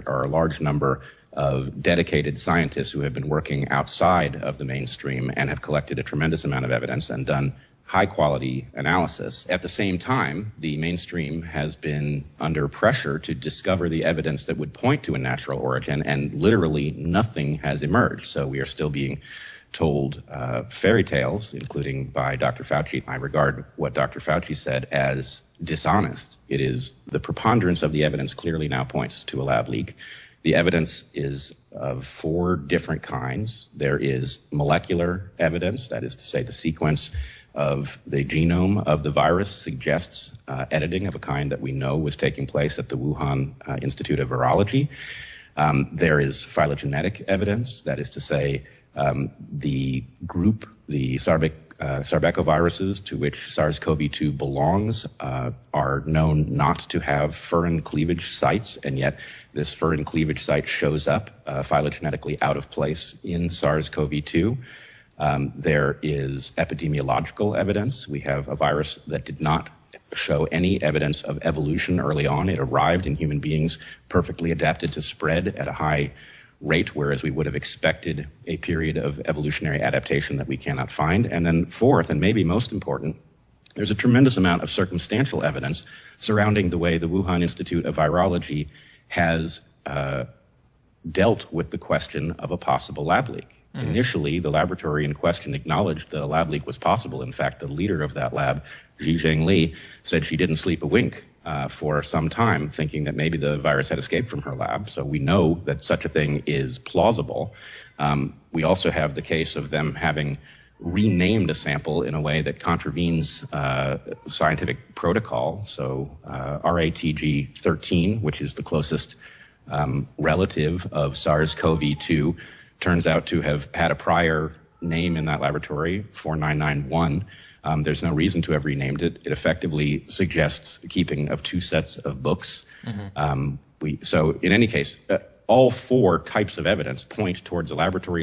There are a large number of dedicated scientists who have been working outside of the mainstream and have collected a tremendous amount of evidence and done high-quality analysis. At the same time, the mainstream has been under pressure to discover the evidence that would point to a natural origin, and literally nothing has emerged. So we are still being told fairy tales, including by Dr. Fauci. I regard what Dr. Fauci said as dishonest. It is the preponderance of the evidence clearly now points to a lab leak. The evidence is of 4 different kinds. There is molecular evidence, that is to say the sequence of the genome of the virus suggests editing of a kind that we know was taking place at the Wuhan Institute of Virology. There is phylogenetic evidence, that is to say the group, the sarbecoviruses to which SARS-CoV-2 belongs are known not to have furin cleavage sites, and yet this furin cleavage site shows up phylogenetically out of place in SARS-CoV-2. There is epidemiological evidence. We have a virus that did not show any evidence of evolution early on. It arrived in human beings perfectly adapted to spread at a high rate, whereas we would have expected a period of evolutionary adaptation that we cannot find. And then fourth, and maybe most important, there's a tremendous amount of circumstantial evidence surrounding the way the Wuhan Institute of Virology has dealt with the question of a possible lab leak. Mm-hmm. Initially, the laboratory in question acknowledged that a lab leak was possible. In fact, the leader of that lab, Zhizheng Li, said she didn't sleep a wink for some time, thinking that maybe the virus had escaped from her lab. So we know that such a thing is plausible. We also have the case of them having renamed a sample in a way that contravenes scientific protocol. So RATG13, which is the closest relative of SARS-CoV-2, turns out to have had a prior name in that laboratory, 4991. There's no reason to have renamed it. It effectively suggests keeping of 2 sets of books. Mm-hmm. So in any case, all 4 types of evidence point towards a laboratory